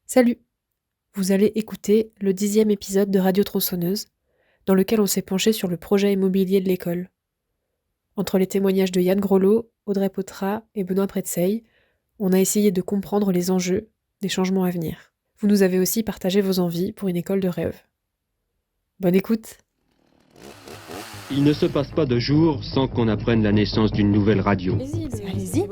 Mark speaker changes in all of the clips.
Speaker 1: Salut! Vous allez écouter le 10e épisode de Radio Tronçonneuse, dans lequel on s'est penché sur le projet immobilier de l'école. Entre les témoignages de Yann Grolot, Audrey Potra et Benoît Pretzeil, on a essayé de comprendre les enjeux des changements à venir. Vous nous avez aussi partagé vos envies pour une école de rêve. Bonne écoute!
Speaker 2: Il ne se passe pas de jour sans qu'on apprenne la naissance d'une nouvelle radio.
Speaker 1: Allez-y.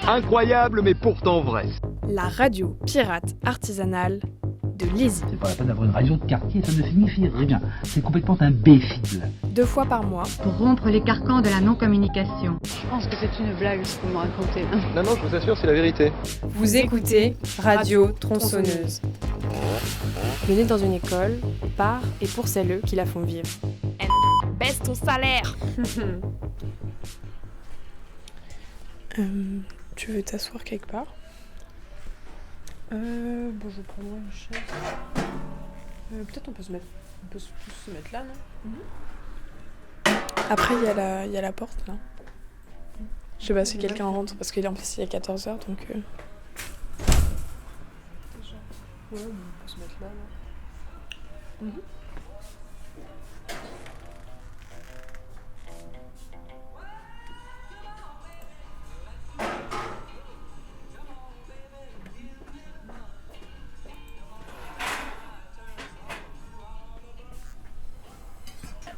Speaker 3: Incroyable mais pourtant vrai.
Speaker 4: La radio pirate artisanale de Lézy.
Speaker 5: C'est pas la peine d'avoir une radio de quartier, ça ne signifie rien. C'est complètement imbécile.
Speaker 4: 2 fois par mois,
Speaker 6: Pour rompre les carcans de la non-communication.
Speaker 7: Je pense que c'est une blague ce que vous me racontez là.
Speaker 3: Non, je vous assure, c'est la vérité.
Speaker 4: vous écoutez Radio Tronçonneuse. Venez dans une école par et pour celles qui la font vivre. Baisse ton salaire. Tu veux t'asseoir quelque part? Je vais prendre une chaise. Peut-être on peut se mettre là, non? Après, il y a la porte, là. Je sais pas si quelqu'un rentre, parce qu'il est en plus il est 14h, donc... Ouais, on peut se mettre là.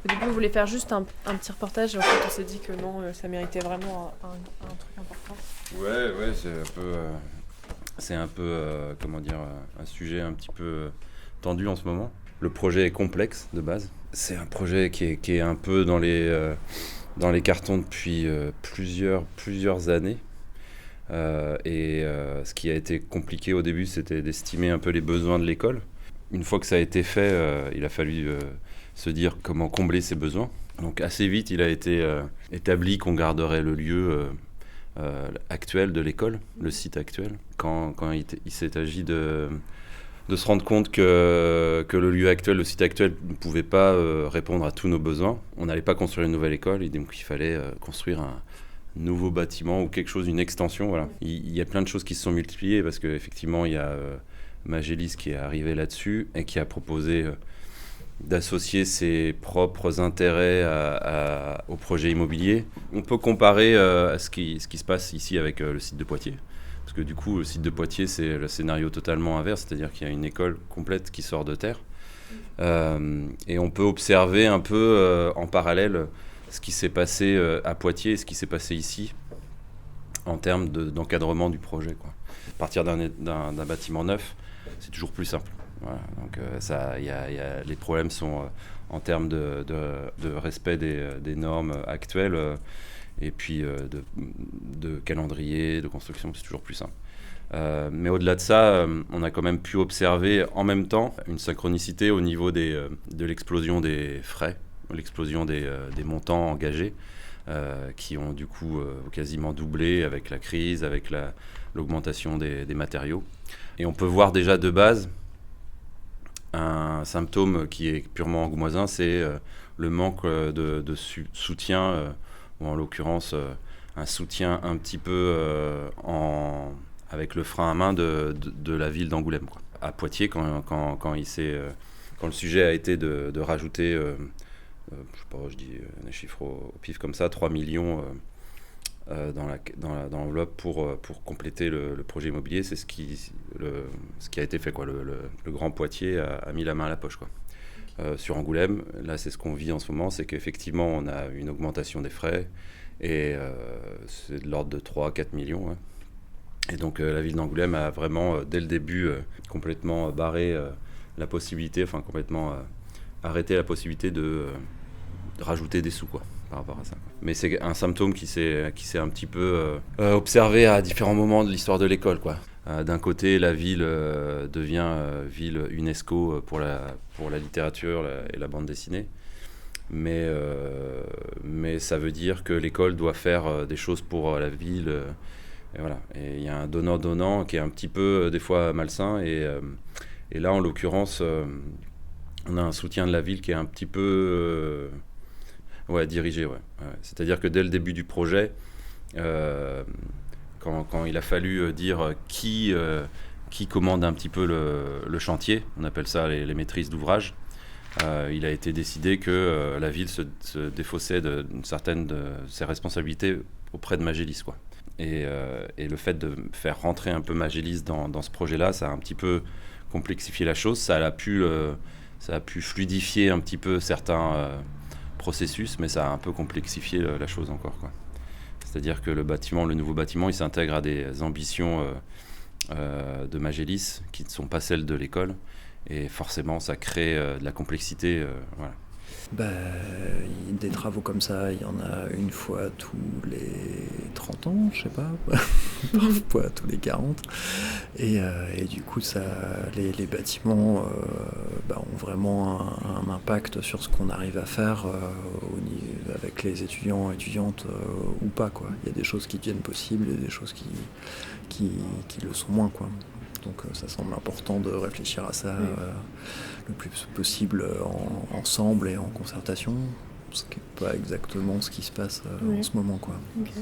Speaker 4: Au début, on voulait faire juste un petit reportage, et en fait, on s'est dit que non, ça méritait vraiment un truc important.
Speaker 8: Ouais, c'est un peu, un sujet un petit peu tendu en ce moment. Le projet est complexe de base. C'est un projet qui est un peu dans les cartons depuis plusieurs années. Ce qui a été compliqué au début, c'était d'estimer un peu les besoins de l'école. Une fois que ça a été fait, il a fallu se dire comment combler ces besoins. Donc assez vite, il a été établi qu'on garderait le lieu actuel de l'école, le site actuel. Quand il s'est agi de se rendre compte que le lieu actuel, le site actuel ne pouvait pas répondre à tous nos besoins, on n'allait pas construire une nouvelle école, et donc il fallait construire un nouveau bâtiment ou quelque chose, une extension. Voilà. Il y a plein de choses qui se sont multipliées parce qu'effectivement, il y a Magélis qui est arrivé là-dessus et qui a proposé d'associer ses propres intérêts au projet immobilier. On peut comparer à ce qui se passe ici avec le site de Poitiers. Parce que du coup, le site de Poitiers, c'est le scénario totalement inverse, c'est-à-dire qu'il y a une école complète qui sort de terre. Et on peut observer un peu en parallèle ce qui s'est passé à Poitiers et ce qui s'est passé ici en termes d'encadrement du projet, quoi. À partir d'un bâtiment neuf, c'est toujours plus simple. Voilà, donc les problèmes sont en termes de respect des normes actuelles et puis de calendrier, de construction, c'est toujours plus simple. Mais au-delà de ça, on a quand même pu observer en même temps une synchronicité au niveau de l'explosion des frais, l'explosion des montants engagés qui ont du coup quasiment doublé avec la crise, avec l'augmentation des matériaux. Et on peut voir déjà de base un symptôme qui est purement angoumoisant, c'est le manque de soutien, ou en l'occurrence un soutien un petit peu avec le frein à main de la ville d'Angoulême, quoi. À Poitiers, quand le sujet a été de rajouter, je sais pas, je dis un chiffre au pif comme ça, 3 millions dans l'enveloppe pour compléter le projet immobilier, c'est ce qui a été fait, quoi. Le Grand Poitiers a mis la main à la poche, quoi. Sur Angoulême, là c'est ce qu'on vit en ce moment, c'est qu'effectivement on a une augmentation des frais et c'est de l'ordre de 3-4 millions, hein. Et donc la ville d'Angoulême a vraiment dès le début complètement barré la possibilité, enfin complètement arrêté la possibilité de rajouter des sous, quoi, par rapport à ça. Mais c'est un symptôme qui s'est un petit peu observé à différents moments de l'histoire de l'école, quoi. D'un côté, la ville devient ville UNESCO pour la littérature et la bande dessinée. Mais ça veut dire que l'école doit faire des choses pour la ville. Et voilà. Et il y a un donnant-donnant qui est un petit peu, des fois, malsain. Et là, en l'occurrence, on a un soutien de la ville qui est un petit peu dirigé. Ouais. C'est-à-dire que dès le début du projet, quand il a fallu dire qui qui commande un petit peu le chantier. On appelle ça les maîtrises d'ouvrage. Il a été décidé que la ville se défaussait d'une certaine de ses responsabilités auprès de Magélis, quoi. Et le fait de faire rentrer un peu Magélis dans ce projet-là, ça a un petit peu complexifié la chose. Ça a pu fluidifier un petit peu certains processus, mais ça a un peu complexifié la chose encore, quoi. C'est-à-dire que le nouveau bâtiment, il s'intègre à des ambitions de Magélis qui ne sont pas celles de l'école. Et forcément, ça crée de la complexité. Voilà.
Speaker 9: Des travaux comme ça, il y en a une fois tous les 30 ans, je sais pas, parfois tous les 40. Et du coup, les bâtiments ont vraiment un impact sur ce qu'on arrive à faire avec les étudiants, étudiantes ou pas, quoi. Il y a des choses qui deviennent possibles et des choses qui le sont moins, quoi. Donc ça semble important de réfléchir à ça le plus possible ensemble et en concertation, ce qui n'est pas exactement ce qui se passe en ce moment, quoi. Okay.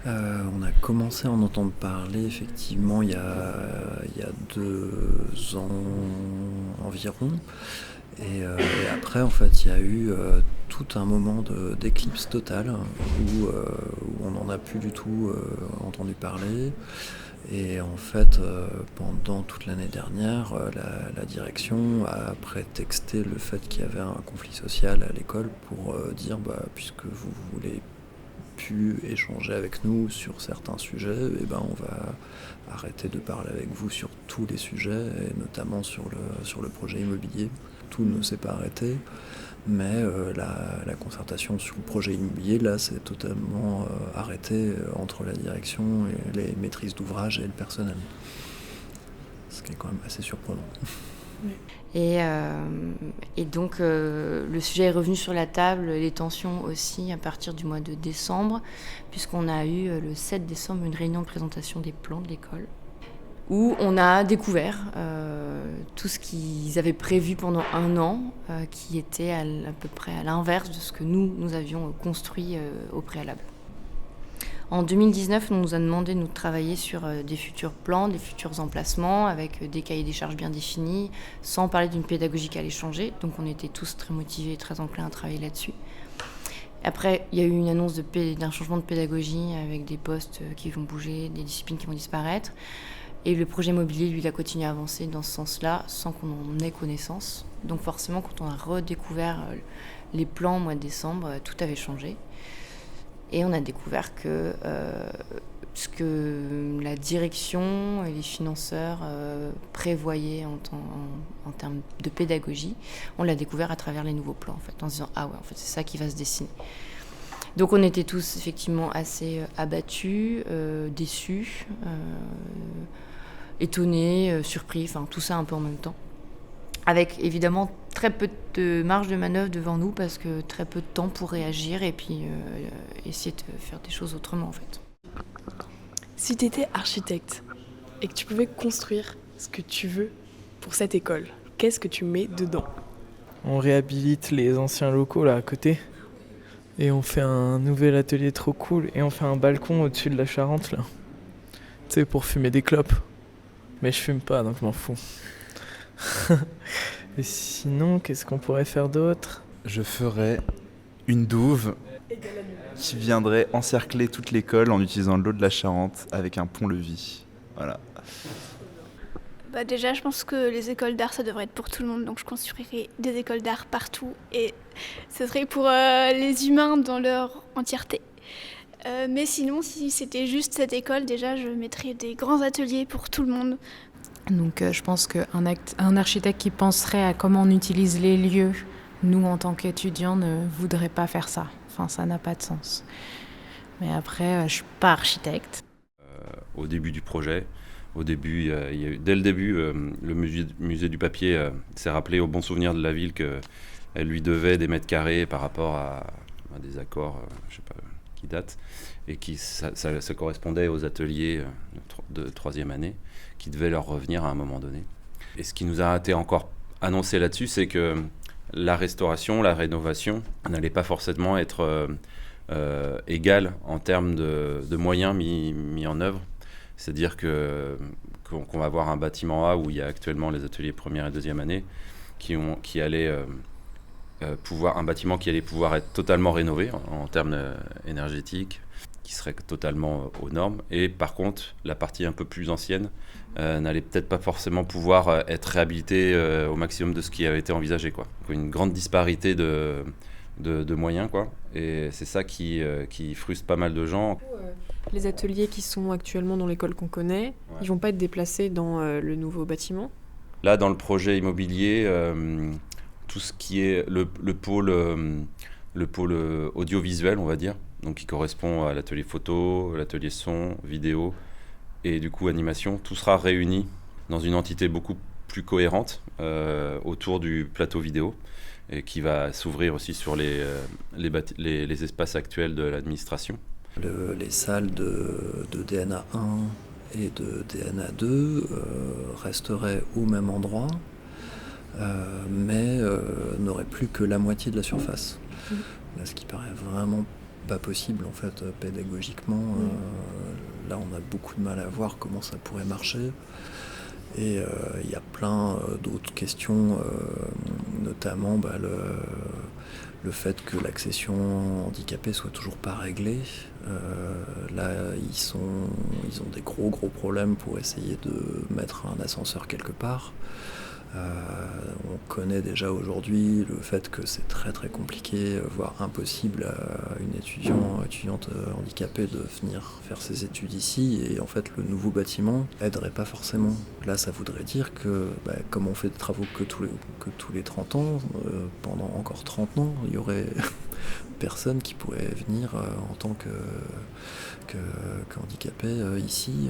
Speaker 9: On a commencé à en entendre parler effectivement il y a 2 ans environ. Et après, en fait, il y a eu tout un moment d'éclipse totale où on n'en a plus du tout entendu parler. Et en fait, pendant toute l'année dernière, la direction a prétexté le fait qu'il y avait un conflit social à l'école pour dire, puisque vous voulez plus échanger avec nous sur certains sujets, on va arrêter de parler avec vous sur tous les sujets, et notamment sur le projet immobilier. Tout ne s'est pas arrêté, mais la concertation sur le projet immobilier, là, c'est totalement arrêté entre la direction et les maîtrises d'ouvrage et le personnel. Ce qui est quand même assez surprenant.
Speaker 10: Et donc, le sujet est revenu sur la table, les tensions aussi, à partir du mois de décembre, puisqu'on a eu le 7 décembre une réunion de présentation des plans de l'école, où on a découvert tout ce qu'ils avaient prévu pendant 1 an, qui était à peu près à l'inverse de ce que nous avions construit au préalable. En 2019, on nous a demandé de nous travailler sur des futurs plans, des futurs emplacements, avec des cahiers des charges bien définis, sans parler d'une pédagogie qui allait changer. Donc on était tous très motivés et très enclins à travailler là-dessus. Après, il y a eu une annonce d'un changement de pédagogie avec des postes qui vont bouger, des disciplines qui vont disparaître. Et le projet immobilier, lui, il a continué à avancer dans ce sens-là, sans qu'on en ait connaissance. Donc forcément, quand on a redécouvert les plans au mois de décembre, tout avait changé. Et on a découvert que ce que la direction et les financeurs prévoyaient en termes de pédagogie, on l'a découvert à travers les nouveaux plans, en fait, en se disant « Ah ouais, en fait, c'est ça qui va se dessiner ». Donc on était tous effectivement assez abattus, déçus, étonnés, surpris, enfin tout ça un peu en même temps. Avec évidemment très peu de marge de manœuvre devant nous parce que très peu de temps pour réagir et puis essayer de faire des choses autrement en fait.
Speaker 4: Si tu étais architecte et que tu pouvais construire ce que tu veux pour cette école, qu'est-ce que tu mets dedans ?
Speaker 11: On réhabilite les anciens locaux là à côté et on fait un nouvel atelier trop cool et on fait un balcon au-dessus de la Charente là. Tu sais, pour fumer des clopes. Mais je fume pas donc je m'en fous. Et sinon, qu'est-ce qu'on pourrait faire d'autre ?
Speaker 12: Je ferais une douve qui viendrait encercler toute l'école en utilisant l'eau de la Charente avec un pont-levis. Voilà.
Speaker 13: Déjà, je pense que les écoles d'art, ça devrait être pour tout le monde. Donc, je construirais des écoles d'art partout. Et ce serait pour les humains dans leur entièreté. Mais sinon, si c'était juste cette école, déjà, je mettrais des grands ateliers pour tout le monde.
Speaker 14: Donc je pense qu'un architecte qui penserait à comment on utilise les lieux, nous en tant qu'étudiants ne voudrait pas faire ça. Enfin, ça n'a pas de sens. Mais après, je suis pas architecte.
Speaker 8: Au début du projet, dès le début, le musée du papier s'est rappelé au bon souvenir de la ville qu'elle lui devait des mètres carrés par rapport à des accords, je sais pas, qui datent, et ça correspondait aux ateliers de 3e année, qui devaient leur revenir à un moment donné. Et ce qui nous a été encore annoncé là-dessus, c'est que la restauration, la rénovation n'allait pas forcément être égale en termes de moyens mis en œuvre. C'est-à-dire qu'on va avoir un bâtiment A où il y a actuellement les ateliers première et deuxième année qui allait pouvoir, un bâtiment qui allait pouvoir être totalement rénové en termes énergétiques, qui serait totalement aux normes. Et par contre, la partie un peu plus ancienne n'allait peut-être pas forcément pouvoir être réhabilitée au maximum de ce qui avait été envisagé, quoi. Donc, une grande disparité de moyens, quoi. Et c'est ça qui frustre pas mal de gens.
Speaker 1: Les ateliers qui sont actuellement dans l'école qu'on connaît, ils vont pas être déplacés dans le nouveau bâtiment?
Speaker 8: Là, dans le projet immobilier, tout ce qui est le pôle audiovisuel, on va dire, donc qui correspond à l'atelier photo, l'atelier son, vidéo et du coup animation, tout sera réuni dans une entité beaucoup plus cohérente autour du plateau vidéo et qui va s'ouvrir aussi sur les espaces actuels de l'administration.
Speaker 9: Les salles de DNA 1 et de DNA 2 resteraient au même endroit, mais n'auraient plus que la moitié de la surface. Là, ce qui paraît vraiment pas possible en fait pédagogiquement. Là, on a beaucoup de mal à voir comment ça pourrait marcher. Et il y a plein d'autres questions, notamment le fait que l'accession handicapée soit toujours pas réglée. Là, ils ont des gros problèmes pour essayer de mettre un ascenseur quelque part. On connaît déjà aujourd'hui le fait que c'est très compliqué, voire impossible à une étudiante handicapée de venir faire ses études ici, et en fait le nouveau bâtiment aiderait pas forcément. Là, ça voudrait dire que comme on fait des travaux que tous les 30 ans, pendant encore 30 ans, il y aurait personne qui pourrait venir en tant qu'handicapé ici,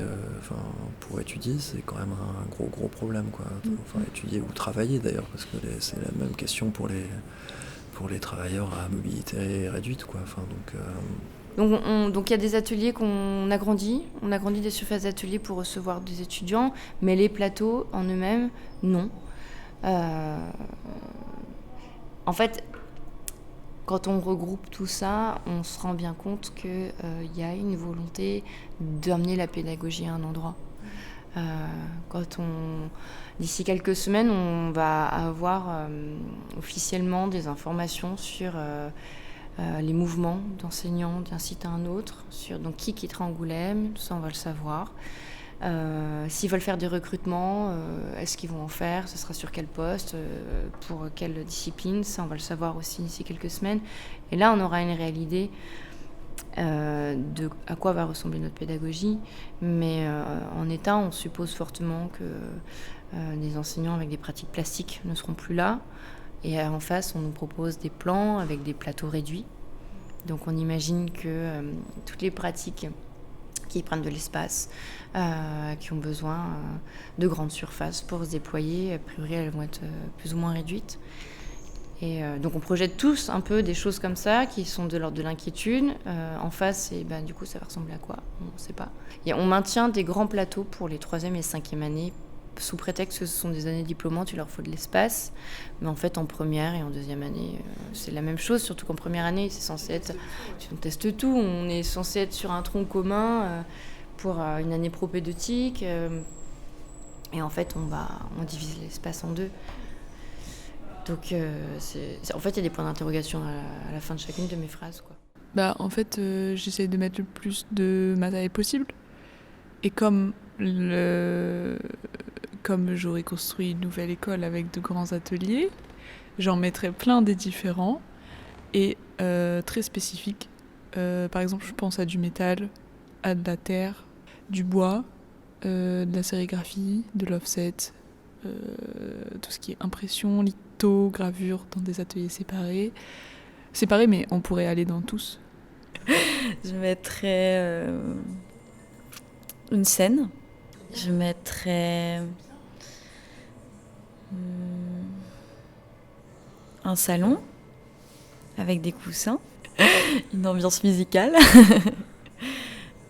Speaker 9: pour étudier. C'est quand même un gros problème, quoi. Enfin, étudier ou travailler d'ailleurs, parce que c'est la même question pour les travailleurs à mobilité réduite, quoi. Enfin,
Speaker 10: donc il y a des ateliers qu'on agrandit. On agrandit des surfaces d'ateliers pour recevoir des étudiants, mais les plateaux en eux-mêmes, non. En fait, quand on regroupe tout ça, on se rend bien compte qu'il y a une volonté d'amener la pédagogie à un endroit. D'ici quelques semaines, on va avoir officiellement des informations sur les mouvements d'enseignants d'un site à un autre, sur donc qui quittera Angoulême, tout ça on va le savoir. S'ils veulent faire des recrutements, est-ce qu'ils vont en faire? Ce sera sur quel poste? Pour quelle discipline? Ça, on va le savoir aussi d'ici quelques semaines. Et là, on aura une réelle idée de à quoi va ressembler notre pédagogie. Mais en état, on suppose fortement que les enseignants avec des pratiques plastiques ne seront plus là. Et en face, on nous propose des plans avec des plateaux réduits. Donc on imagine que toutes les pratiques qui prennent de l'espace, qui ont besoin de grandes surfaces pour se déployer, a priori elles vont être plus ou moins réduites. Et donc on projette tous un peu des choses comme ça qui sont de l'ordre de l'inquiétude. En face, et du coup ça va ressembler à quoi? On ne sait pas. Et on maintient des grands plateaux pour les 3e et 5e années, sous prétexte que ce sont des années diplômantes, il leur faut de l'espace. Mais en fait, en première et en 2e année, c'est la même chose, surtout qu'en première année, c'est censé être... On teste tout, on est censé être sur un tronc commun pour une année propédeutique. Et en fait, on divise l'espace en deux. Donc, en fait, il y a des points d'interrogation à la fin de chacune de mes phrases, quoi.
Speaker 4: En fait, j'essaie de mettre le plus de matériel possible. Et comme j'aurais construit une nouvelle école avec de grands ateliers, j'en mettrais plein des différents et très spécifiques. Par exemple, je pense à du métal, à de la terre, du bois, de la sérigraphie, de l'offset, tout ce qui est impression, litho, gravure dans des ateliers séparés. Séparés, mais on pourrait aller dans tous.
Speaker 15: Je mettrais une scène. Je mettrais un salon avec des coussins, une ambiance musicale.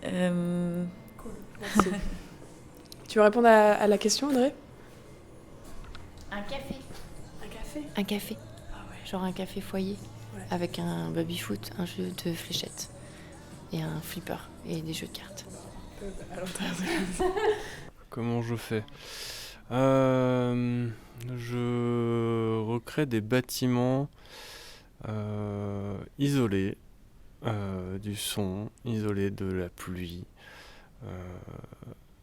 Speaker 1: Merci. Tu veux répondre à la question, Audrey?
Speaker 10: Un café.
Speaker 1: Un café?
Speaker 10: Un café.
Speaker 1: Ah ouais.
Speaker 10: Genre un café foyer, avec un baby-foot, un jeu de fléchettes et un flipper et des jeux de cartes.
Speaker 4: À l'intérieur de l'église.
Speaker 16: Comment je fais Je recrée des bâtiments isolés du son, isolés de la pluie,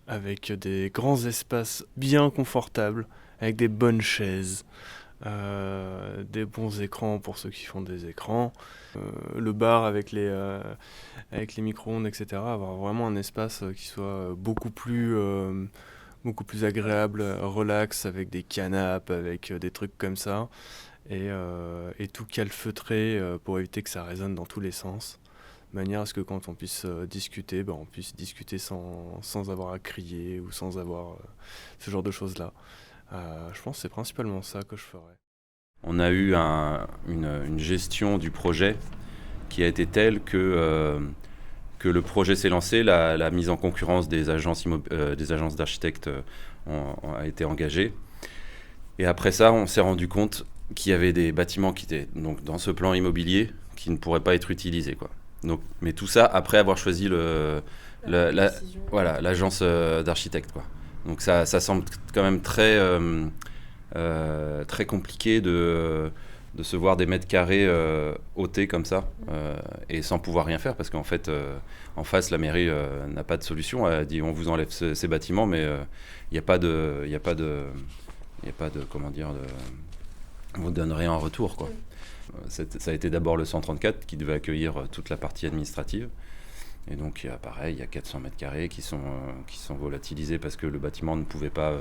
Speaker 16: avec des grands espaces bien confortables, avec des bonnes chaises, des bons écrans pour ceux qui font des écrans, le bar avec les micro-ondes, etc. Avoir vraiment un espace qui soit beaucoup plus agréable, relax, avec des canapes, avec des trucs comme ça, et tout calfeutré pour éviter que ça résonne dans tous les sens, de manière à ce que quand on puisse discuter, on puisse discuter sans avoir à crier ou sans avoir ce genre de choses-là. Je pense que c'est principalement ça que je ferais.
Speaker 8: On a eu une gestion du projet qui a été telle que le projet s'est lancé, la mise en concurrence des agences d'architectes a été engagée. Et après ça, on s'est rendu compte qu'il y avait des bâtiments qui étaient donc, dans ce plan immobilier qui ne pourraient pas être utilisés, quoi. Donc, mais tout ça après avoir choisi l'agence d'architectes, quoi. Donc ça semble quand même très compliqué de se voir des mètres carrés ôtés comme ça et sans pouvoir rien faire, parce qu'en fait en face la mairie n'a pas de solution. Elle a dit on vous enlève ces bâtiments, mais il n'y a pas de comment dire, on vous donne rien en retour, quoi. Ça a été d'abord le 134 qui devait accueillir toute la partie administrative. Et donc, il y a 400 mètres carrés qui sont volatilisés parce que le bâtiment ne pouvait pas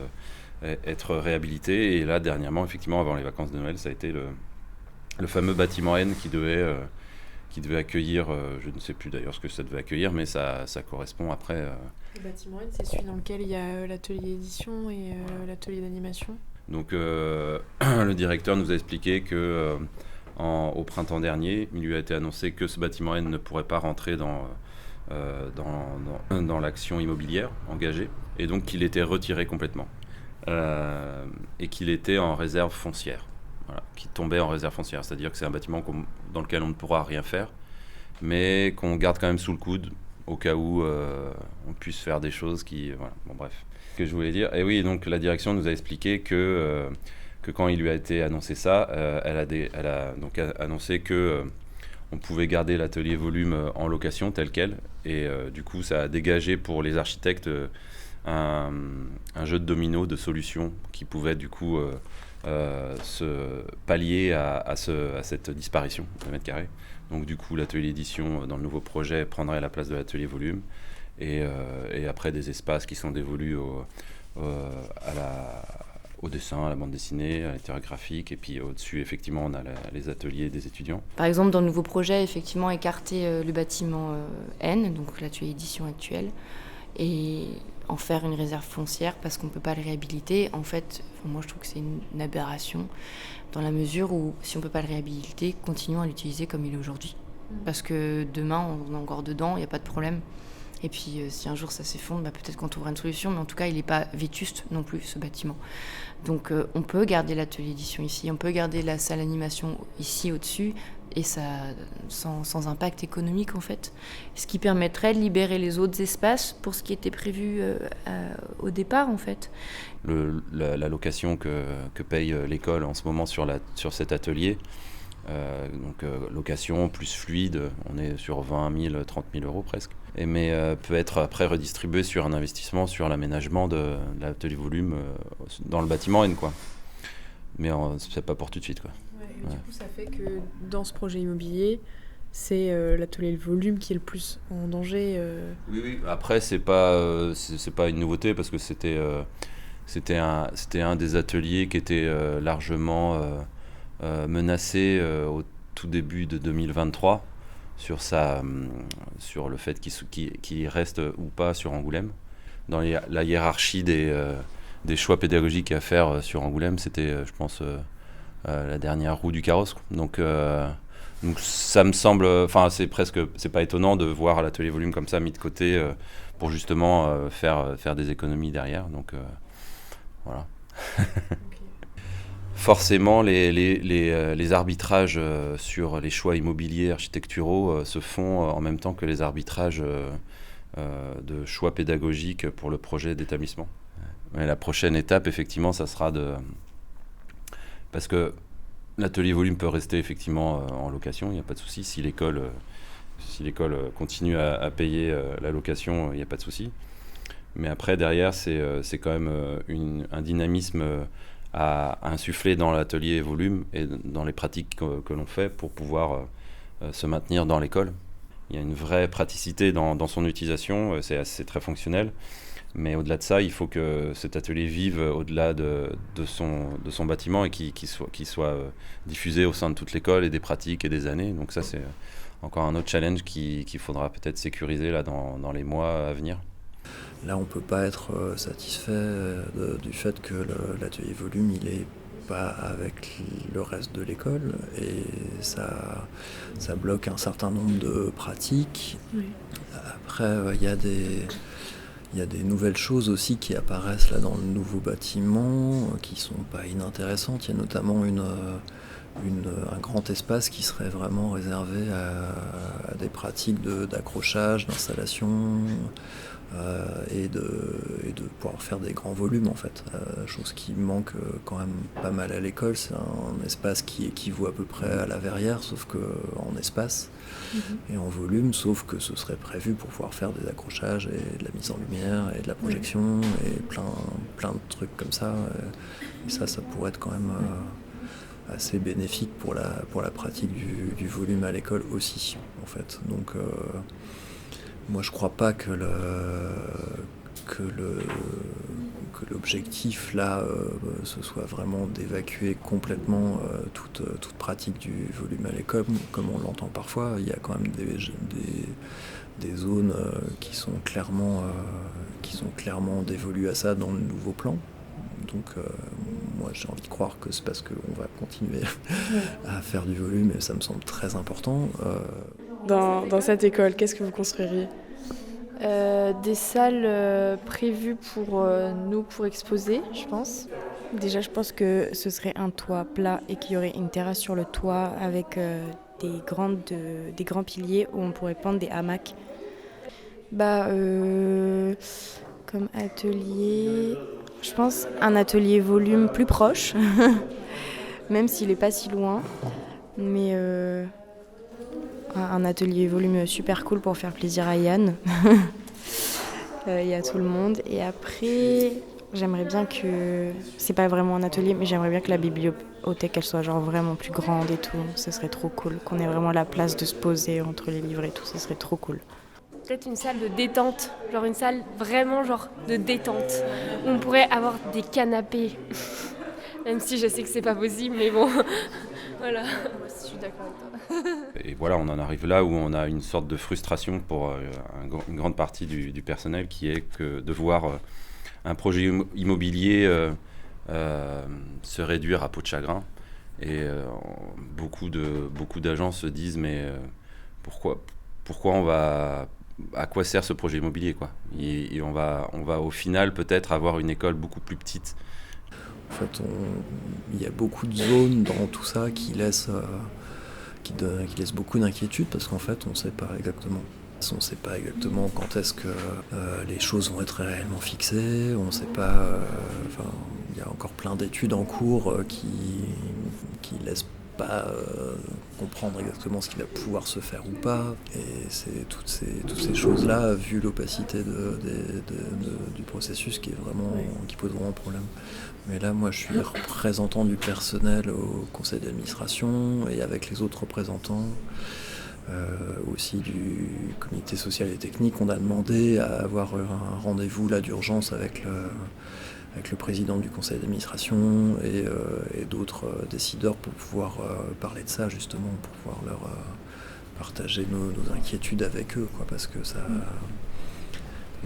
Speaker 8: être réhabilité. Et là, dernièrement, effectivement, avant les vacances de Noël, ça a été le fameux bâtiment N qui devait accueillir, je ne sais plus d'ailleurs ce que ça devait accueillir, mais ça correspond après.
Speaker 4: Le bâtiment N, c'est celui dans lequel il y a l'atelier édition et l'atelier d'animation.
Speaker 8: Donc, le directeur nous a expliqué que au printemps dernier, il lui a été annoncé que ce bâtiment N ne pourrait pas rentrer dans l'action immobilière engagée, et donc qu'il était retiré complètement, et qu'il était en réserve foncière, voilà, qui tombait en réserve foncière, c'est-à-dire que c'est un bâtiment dans lequel on ne pourra rien faire, mais qu'on garde quand même sous le coude au cas où on puisse faire des choses qui... Voilà, bon bref. Ce que je voulais dire, et oui, donc la direction nous a expliqué que quand il lui a été annoncé ça, elle a donc annoncé que on pouvait garder l'atelier volume en location tel quel, et du coup ça a dégagé pour les architectes un jeu de domino de solutions qui pouvait du coup se pallier à cette disparition de mètres carrés. Donc du coup l'atelier édition dans le nouveau projet prendrait la place de l'atelier volume, et après des espaces qui sont dévolus au dessin, à la bande dessinée, à l'intérieur graphique, et puis au-dessus, effectivement, on a les ateliers des étudiants.
Speaker 10: Par exemple, dans le nouveau projet, effectivement, écarter le bâtiment N, donc l'atelier édition actuel, et en faire une réserve foncière parce qu'on ne peut pas le réhabiliter. En fait, moi, je trouve que c'est une aberration, dans la mesure où, si on ne peut pas le réhabiliter, continuons à l'utiliser comme il est aujourd'hui. Parce que demain, on est encore dedans, il n'y a pas de problème. Et puis, si un jour ça s'effondre, peut-être qu'on trouvera une solution, mais en tout cas, il n'est pas vétuste non plus, ce bâtiment. Donc, on peut garder l'atelier édition ici, on peut garder la salle animation ici, au-dessus, et ça, sans impact économique, en fait. Ce qui permettrait de libérer les autres espaces pour ce qui était prévu au départ, en fait.
Speaker 8: La location que paye l'école en ce moment sur cet atelier, donc location plus fluide, on est sur 20 000, 30 000 euros presque, mais peut être après redistribué sur un investissement sur l'aménagement de l'atelier volume dans le bâtiment N, quoi. Mais c'est pas pour tout de suite, quoi.
Speaker 4: Ouais. Du coup, ça fait que dans ce projet immobilier, c'est l'atelier volume qui est le plus en danger.
Speaker 8: Oui. Après, c'est pas une nouveauté, parce que c'était un des ateliers qui était largement menacé au tout début de 2023 sur le fait qu'il reste ou pas sur Angoulême. Dans la hiérarchie des choix pédagogiques à faire sur Angoulême, c'était, je pense, la dernière roue du carrosse. Donc ça me semble, c'est pas étonnant de voir l'atelier volume comme ça mis de côté pour justement faire des économies derrière. Donc voilà. Forcément, les arbitrages sur les choix immobiliers architecturaux se font en même temps que les arbitrages de choix pédagogiques pour le projet d'établissement. Mais la prochaine étape, effectivement, ça sera parce que l'atelier volume peut rester effectivement en location, il n'y a pas de souci. Si l'école continue à payer la location, il n'y a pas de souci. Mais après, derrière, c'est quand même un dynamisme à insuffler dans l'atelier volume et dans les pratiques que l'on fait pour pouvoir se maintenir dans l'école. Il y a une vraie praticité dans son utilisation, c'est très fonctionnel. Mais au-delà de ça, il faut que cet atelier vive au-delà de son bâtiment et qu'il soit diffusé au sein de toute l'école et des pratiques et des années. Donc ça, c'est encore un autre challenge qu'il faudra peut-être sécuriser là, dans les mois à venir.
Speaker 9: Là, on ne peut pas être satisfait du fait que l'atelier volume, il est pas avec le reste de l'école et ça bloque un certain nombre de pratiques. Oui. Après, il y a des nouvelles choses aussi qui apparaissent là dans le nouveau bâtiment qui sont pas inintéressantes. Il y a notamment un grand espace qui serait vraiment réservé à des pratiques d'accrochage, d'installation et de pouvoir faire des grands volumes en fait. Chose qui manque quand même pas mal à l'école, c'est un espace qui équivaut à peu près à la verrière, sauf que en espace et en volume, sauf que ce serait prévu pour pouvoir faire des accrochages et de la mise en lumière et de la projection et plein de trucs comme ça. Et ça pourrait être quand même assez bénéfique pour la pratique du volume à l'école aussi en fait. Donc moi je crois pas que l'objectif là ce soit vraiment d'évacuer complètement toute pratique du volume à l'école comme on l'entend parfois. Il y a quand même des zones qui sont clairement dévolues à ça dans le nouveau plan. Donc moi j'ai envie de croire que c'est parce qu'on va continuer à faire du volume et ça me semble très important.
Speaker 4: Dans cette école, qu'est-ce que vous construiriez ?
Speaker 17: Des salles prévues pour exposer, je pense.
Speaker 14: Déjà, je pense que ce serait un toit plat et qu'il y aurait une terrasse sur le toit avec des grands piliers où on pourrait pendre des hamacs.
Speaker 17: Comme atelier, je pense un atelier volume plus proche, même s'il n'est pas si loin. Mais un atelier volume super cool pour faire plaisir à Yann et à tout le monde. Et après, j'aimerais bien que, c'est pas vraiment un atelier, mais j'aimerais bien que la bibliothèque elle soit genre vraiment plus grande et tout. Ce serait trop cool, qu'on ait vraiment la place de se poser entre les livres et tout, ce serait trop cool.
Speaker 18: Peut-être une salle de détente, genre une salle vraiment genre de détente, où on pourrait avoir des canapés. Même si je sais que c'est pas possible, mais bon, voilà. Je suis d'accord avec toi.
Speaker 8: Et voilà, on en arrive là où on a une sorte de frustration pour une grande partie du personnel qui est que de voir un projet immobilier se réduire à peau de chagrin. Et beaucoup d'agents se disent mais pourquoi on va... À quoi sert ce projet immobilier quoi ? Et on va au final peut-être avoir une école beaucoup plus petite.
Speaker 9: En fait, il y a beaucoup de zones dans tout ça qui laissent beaucoup d'inquiétude parce qu'en fait, on ne sait pas exactement. On ne sait pas exactement quand est-ce que les choses vont être réellement fixées. On ne sait pas. Il y a encore plein d'études en cours qui laissent pas comprendre exactement ce qui va pouvoir se faire ou pas. Et c'est toutes ces choses-là, vu l'opacité du processus, qui pose vraiment problème. Mais là, moi, je suis représentant du personnel au conseil d'administration et avec les autres représentants aussi du comité social et technique, on a demandé à avoir un rendez-vous là d'urgence avec le président du conseil d'administration et d'autres décideurs pour pouvoir parler de ça justement, pour pouvoir leur partager nos inquiétudes avec eux, quoi, parce que ça,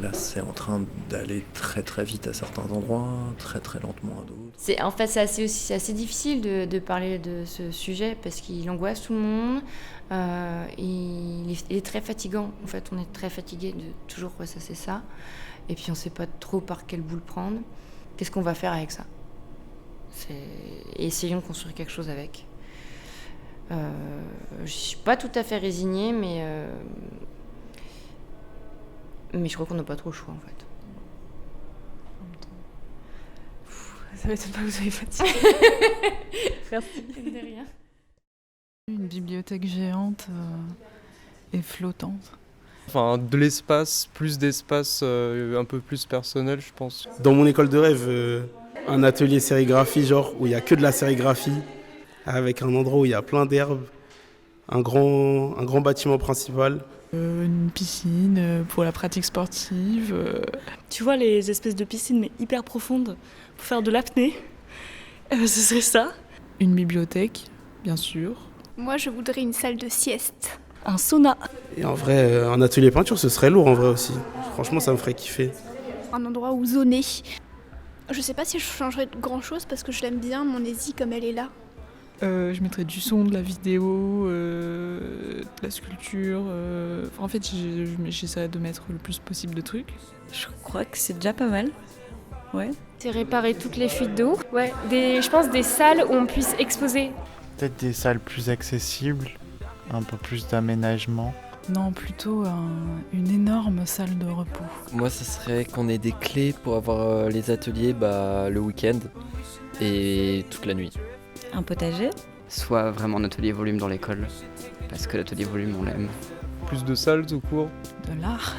Speaker 9: là c'est en train d'aller très très vite à certains endroits, très très lentement à d'autres.
Speaker 10: C'est assez difficile de parler de ce sujet parce qu'il angoisse tout le monde. Il est très fatigant. En fait, on est très fatigué de toujours ressasser ça. Et puis on ne sait pas trop par quel bout le prendre. Qu'est-ce qu'on va faire avec ça ? Et essayons de construire quelque chose avec. Je ne suis pas tout à fait résignée, mais Mais je crois qu'on n'a pas trop le choix en fait.
Speaker 4: Ça m'étonne pas que vous soyez fatigué.
Speaker 10: Merci. De rien.
Speaker 19: Une bibliothèque géante et flottante.
Speaker 16: Enfin, de l'espace, plus d'espace un peu plus personnel, je pense.
Speaker 20: Dans mon école de rêve, un atelier sérigraphie, genre où il n'y a que de la sérigraphie, avec un endroit où il y a plein d'herbes, un grand bâtiment principal.
Speaker 19: Une piscine pour la pratique sportive.
Speaker 21: Tu vois les espèces de piscines mais hyper profondes pour faire de l'apnée, ce serait ça.
Speaker 19: Une bibliothèque, bien sûr.
Speaker 13: Moi, je voudrais une salle de sieste.
Speaker 21: Un sauna.
Speaker 20: Et en vrai, un atelier peinture, ce serait lourd en vrai aussi. Franchement, ça me ferait kiffer.
Speaker 13: Un endroit où zoner. Je sais pas si je changerais grand chose parce que je l'aime bien, mon Easy comme elle est là.
Speaker 19: Je mettrais du son, de la vidéo, de la sculpture. En fait, j'essaierais de mettre le plus possible de trucs.
Speaker 21: Je crois que c'est déjà pas mal. Ouais.
Speaker 18: C'est réparer toutes les fuites d'eau. Ouais, je pense des salles où on puisse exposer.
Speaker 22: Peut-être des salles plus accessibles, un peu plus d'aménagement.
Speaker 19: Non, plutôt une énorme salle de repos.
Speaker 23: Moi, ce serait qu'on ait des clés pour avoir les ateliers le week-end et toute la nuit.
Speaker 15: Un potager ?
Speaker 24: Soit vraiment un atelier volume dans l'école, parce que l'atelier volume, on l'aime.
Speaker 16: Plus de salles tout court.
Speaker 19: De l'art.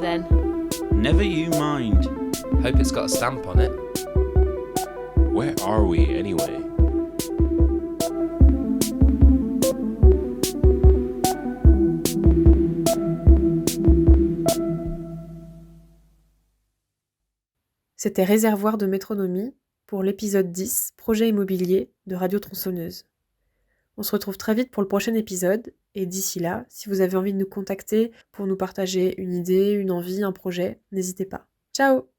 Speaker 25: Then.
Speaker 26: Never you mind.
Speaker 27: Hope it's got a stamp on it.
Speaker 26: Where are we anyway?
Speaker 1: C'était Réservoir de métronomie pour l'épisode 10, Projet immobilier de Radio Tronçonneuse. On se retrouve très vite pour le prochain épisode, et d'ici là, si vous avez envie de nous contacter pour nous partager une idée, une envie, un projet, n'hésitez pas. Ciao!